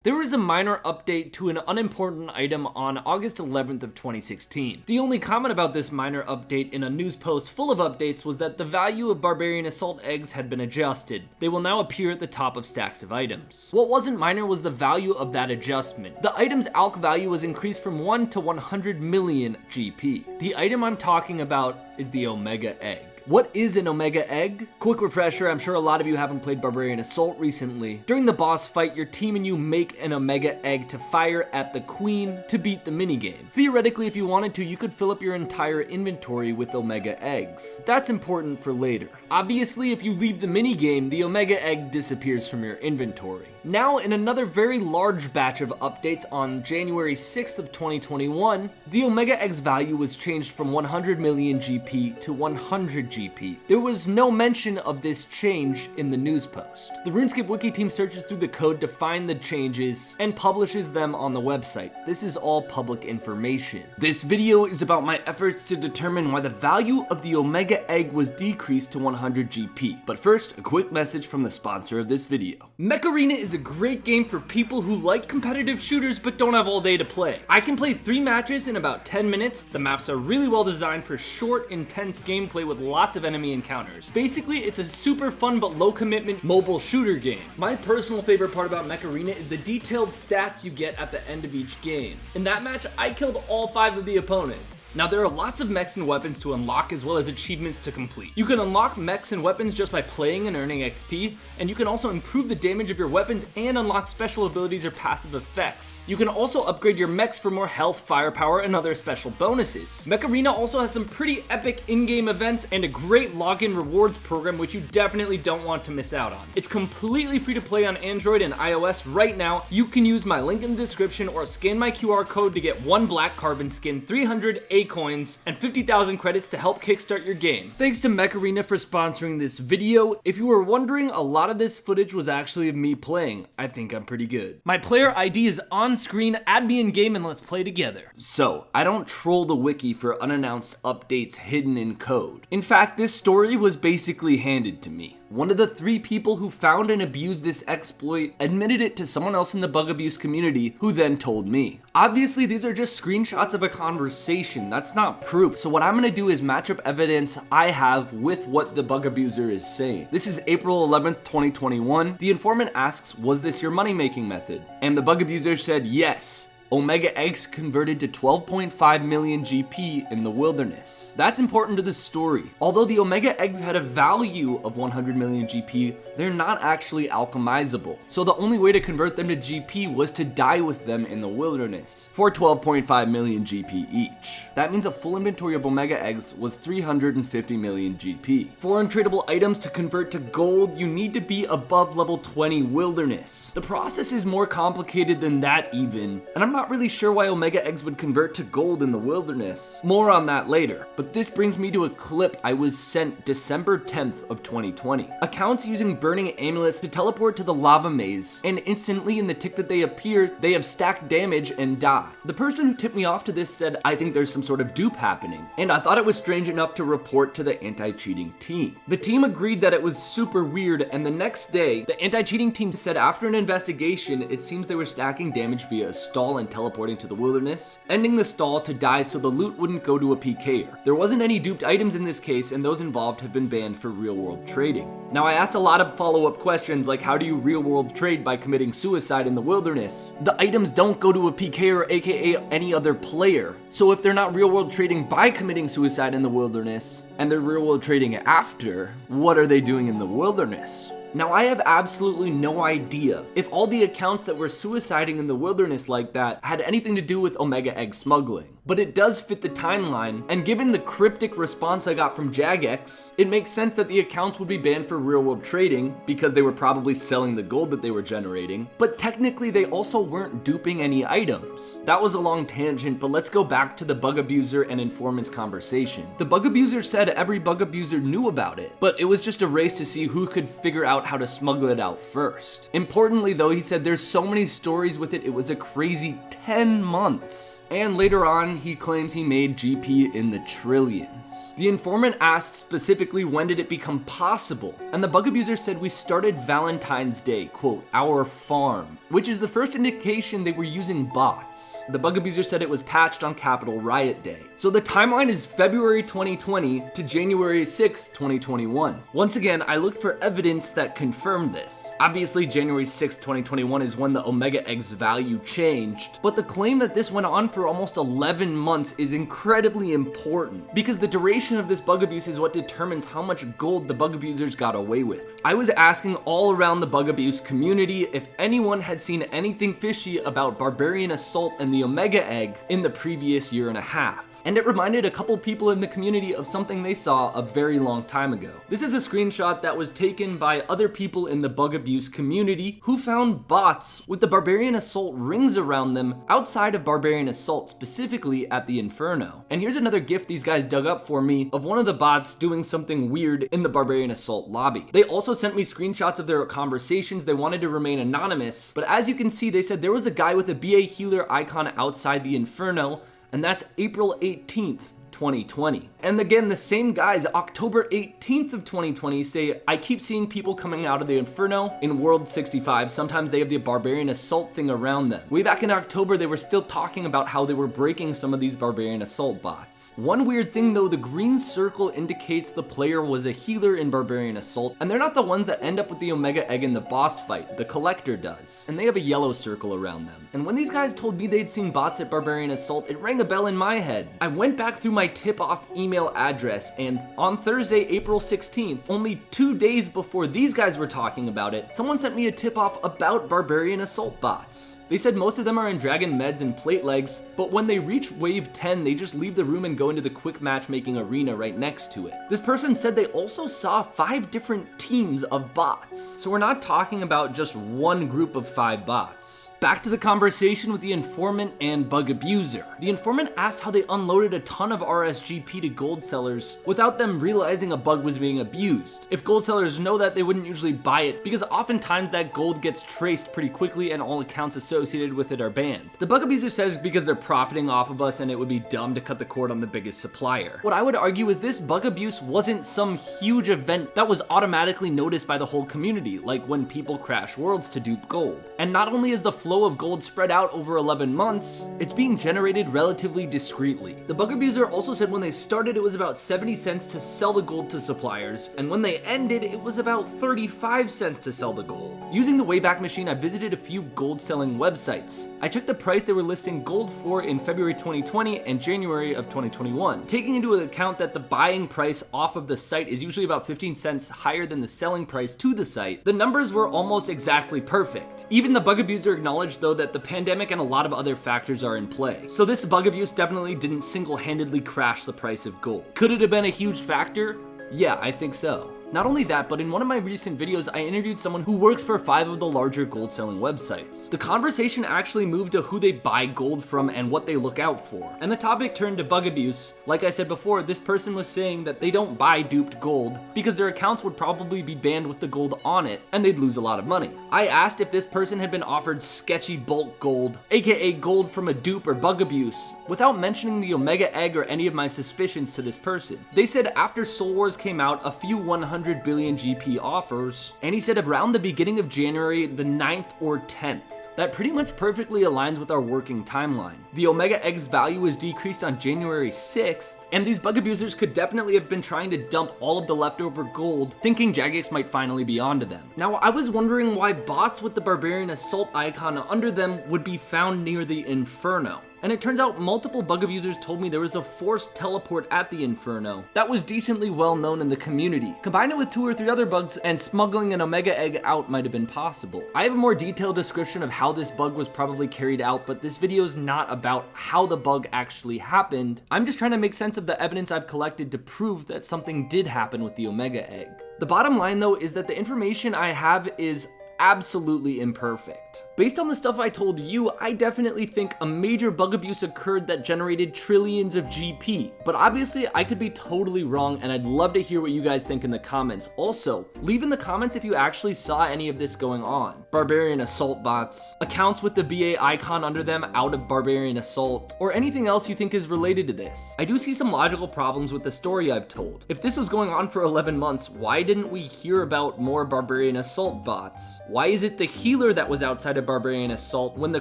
There was a minor update to an unimportant item on August 11th of 2016. The only comment about this minor update in a news post full of updates was that the value of Barbarian Assault eggs had been adjusted. They will now appear at the top of stacks of items. What wasn't minor was the value of that adjustment. The item's ALC value was increased from 1 to 100 million GP. The item I'm talking about is the Omega Egg. What is an Omega Egg? Quick refresher, I'm sure a lot of you haven't played Barbarian Assault recently. During the boss fight, your team and you make an Omega Egg to fire at the Queen to beat the minigame. Theoretically, if you wanted to, you could fill up your entire inventory with Omega Eggs. That's important for later. Obviously, if you leave the minigame, the Omega Egg disappears from your inventory. Now, in another very large batch of updates on January 6th of 2021, the Omega Egg's value was changed from 100 million GP to 100 GP. There was no mention of this change in the news post. The Runescape wiki team searches through the code to find the changes and publishes them on the website. This is all public information. This video is about my efforts to determine why the value of the Omega Egg was decreased to 100 GP. But first, a quick message from the sponsor of this video. Mech Arena is a great game for people who like competitive shooters but don't have all day to play. I can play 3 matches in about 10 minutes. The maps are really well designed for short, intense gameplay with lots of enemy encounters. Basically, it's a super fun but low commitment mobile shooter game. My personal favorite part about Mech Arena is the detailed stats you get at the end of each game. In that match, I killed all 5 of the opponents. Now, there are lots of mechs and weapons to unlock as well as achievements to complete. You can unlock mechs and weapons just by playing and earning XP, and you can also improve the damage of your weapons and unlock special abilities or passive effects. You can also upgrade your mechs for more health, firepower, and other special bonuses. Mech Arena also has some pretty epic in-game events and a great login rewards program which you definitely don't want to miss out on. It's completely free to play on Android and iOS right now. You can use my link in the description or scan my QR code to get 1 black carbon skin, 300 A coins, and 50,000 credits to help kickstart your game. Thanks to Mech Arena for sponsoring this video. If you were wondering, a lot of this footage was actually of me playing. I think I'm pretty good. My player ID is on screen. Add me in game and let's play together. So, I don't troll the wiki for unannounced updates hidden in code. In fact, this story was basically handed to me. One of the 3 people who found and abused this exploit admitted it to someone else in the bug abuse community, who then told me. Obviously, these are just screenshots of a conversation. That's not proof. So what I'm gonna do is match up evidence I have with what the bug abuser is saying. This is April 11th, 2021. The informant asks, "Was this your money-making method?" And the bug abuser said, "Yes. Omega Eggs converted to 12.5 million GP in the wilderness." That's important to the story. Although the Omega Eggs had a value of 100 million GP, they're not actually alchemizable. So the only way to convert them to GP was to die with them in the wilderness for 12.5 million GP each. That means a full inventory of Omega Eggs was 350 million GP. For untradeable items to convert to gold, you need to be above level 20 wilderness. The process is more complicated than that even, and I'm not really sure why Omega Eggs would convert to gold in the wilderness. More on that later. But this brings me to a clip I was sent December 10th of 2020. Accounts using burning amulets to teleport to the lava maze, and instantly in the tick that they appear, they have stacked damage and die. The person who tipped me off to this said, "I think there's some sort of dupe happening," and I thought it was strange enough to report to the anti-cheating team. The team agreed that it was super weird, and the next day, the anti-cheating team said after an investigation, it seems they were stacking damage via a stall and teleporting to the wilderness, ending the stall to die so the loot wouldn't go to a PKer. There wasn't any duped items in this case, and those involved have been banned for real-world trading. Now, I asked a lot of follow-up questions like, how do you real-world trade by committing suicide in the wilderness? The items don't go to a PKer, aka any other player. So if they're not real-world trading by committing suicide in the wilderness, and they're real-world trading after, what are they doing in the wilderness? Now, I have absolutely no idea if all the accounts that were suiciding in the wilderness like that had anything to do with Omega Egg smuggling. But it does fit the timeline, and given the cryptic response I got from Jagex, it makes sense that the accounts would be banned for real-world trading because they were probably selling the gold that they were generating. But technically, they also weren't duping any items. That was a long tangent, but let's go back to the bug abuser and informant's conversation. The bug abuser said every bug abuser knew about it, but it was just a race to see who could figure out how to smuggle it out first. Importantly though, he said there's so many stories with it, it was a crazy 10 months. And later on, he claims he made GP in the trillions. The informant asked specifically when did it become possible, and the bug abuser said we started Valentine's Day, quote, our farm, which is the first indication they were using bots. The bug abuser said it was patched on Capitol Riot Day. So the timeline is February 2020 to January 6, 2021. Once again, I looked for evidence that confirmed this. Obviously, January 6, 2021 is when the Omega Egg's value changed, but the claim that this went on for almost 11 months is incredibly important because the duration of this bug abuse is what determines how much gold the bug abusers got away with. I was asking all around the bug abuse community if anyone had seen anything fishy about Barbarian Assault and the Omega Egg in the previous year and a half. And it reminded a couple people in the community of something they saw a very long time ago. This is a screenshot that was taken by other people in the bug abuse community who found bots with the Barbarian Assault rings around them outside of Barbarian Assault, specifically at the Inferno. And here's another GIF these guys dug up for me of one of the bots doing something weird in the Barbarian Assault lobby. They also sent me screenshots of their conversations. They wanted to remain anonymous, but as you can see, they said there was a guy with a BA healer icon outside the Inferno, and that's April 18th, 2020. And again, the same guys, October 18th of 2020, say, I keep seeing people coming out of the Inferno in World 65. Sometimes they have the Barbarian Assault thing around them. Way back in October, they were still talking about how they were breaking some of these Barbarian Assault bots. One weird thing though, the green circle indicates the player was a healer in Barbarian Assault, and they're not the ones that end up with the Omega Egg in the boss fight. The Collector does. And they have a yellow circle around them. And when these guys told me they'd seen bots at Barbarian Assault, it rang a bell in my head. I went back through my tip-off email address, and on Thursday, April 16th, only 2 days before these guys were talking about it, someone sent me a tip-off about Barbarian Assault bots. They said most of them are in Dragon Meds and Plate Legs, but when they reach wave 10, they just leave the room and go into the quick matchmaking arena right next to it. This person said they also saw 5 different teams of bots. So we're not talking about just one group of 5 bots. Back to the conversation with the informant and bug abuser. The informant asked how they unloaded a ton of RSGP to gold sellers without them realizing a bug was being abused. If gold sellers know that, they wouldn't usually buy it because oftentimes that gold gets traced pretty quickly and all accounts associated with it are banned. The bug abuser says because they're profiting off of us and it would be dumb to cut the cord on the biggest supplier. What I would argue is this bug abuse wasn't some huge event that was automatically noticed by the whole community, like when people crash worlds to dupe gold. And not only is the flow of gold spread out over 11 months, it's being generated relatively discreetly. The bug abuser also said when they started it was about 70 cents to sell the gold to suppliers, and when they ended it was about 35 cents to sell the gold. Using the Wayback Machine, I visited a few gold selling websites. I checked the price they were listing gold for in February 2020 and January of 2021. Taking into account that the buying price off of the site is usually about 15 cents higher than the selling price to the site, the numbers were almost exactly perfect. Even the bug abuser acknowledged though that the pandemic and a lot of other factors are in play. So this bug abuse definitely didn't single-handedly crash the price of gold. Could it have been a huge factor? Yeah, I think so. Not only that, but in one of my recent videos, I interviewed someone who works for 5 of the larger gold selling websites. The conversation actually moved to who they buy gold from and what they look out for. And the topic turned to bug abuse. Like I said before, this person was saying that they don't buy duped gold because their accounts would probably be banned with the gold on it and they'd lose a lot of money. I asked if this person had been offered sketchy bulk gold, aka gold from a dupe or bug abuse, without mentioning the Omega Egg or any of my suspicions to this person. They said after Soul Wars came out, a few 100 billion GP offers, and he said around the beginning of January the 9th or 10th. That pretty much perfectly aligns with our working timeline. The Omega Egg's value was decreased on January 6th, and these bug abusers could definitely have been trying to dump all of the leftover gold, thinking Jagex might finally be onto them. Now, I was wondering why bots with the Barbarian Assault icon under them would be found near the Inferno. And it turns out multiple bug abusers told me there was a forced teleport at the Inferno that was decently well known in the community. Combine it with 2 or 3 other bugs and smuggling an Omega Egg out might have been possible. I have a more detailed description of how this bug was probably carried out, but this video is not about how the bug actually happened. I'm just trying to make sense of the evidence I've collected to prove that something did happen with the Omega Egg. The bottom line though is that the information I have is absolutely imperfect. Based on the stuff I told you, I definitely think a major bug abuse occurred that generated trillions of GP, but obviously I could be totally wrong, and I'd love to hear what you guys think in the comments. Also, leave in the comments if you actually saw any of this going on. Barbarian Assault bots, accounts with the BA icon under them out of Barbarian Assault, or anything else you think is related to this. I do see some logical problems with the story I've told. If this was going on for 11 months, why didn't we hear about more Barbarian Assault bots? Why is it the healer that was outside of Barbarian Assault when the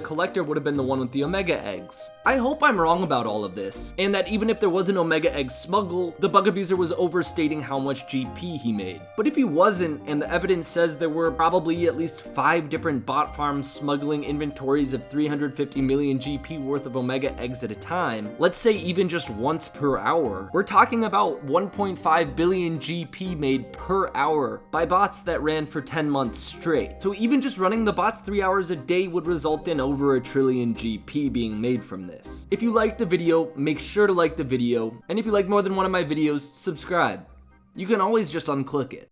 collector would have been the one with the Omega eggs? I hope I'm wrong about all of this, and that even if there was an Omega egg smuggle, the bug abuser was overstating how much GP he made. But if he wasn't, and the evidence says there were probably at least 5 different bot farms smuggling inventories of 350 million GP worth of Omega eggs at a time, let's say even just once per hour, we're talking about 1.5 billion GP made per hour by bots that ran for 10 months straight. So even just running the bots 3 hours a day would result in over a trillion GP being made from this. If you liked the video, make sure to like the video, and if you like more than one of my videos, subscribe. You can always just unclick it.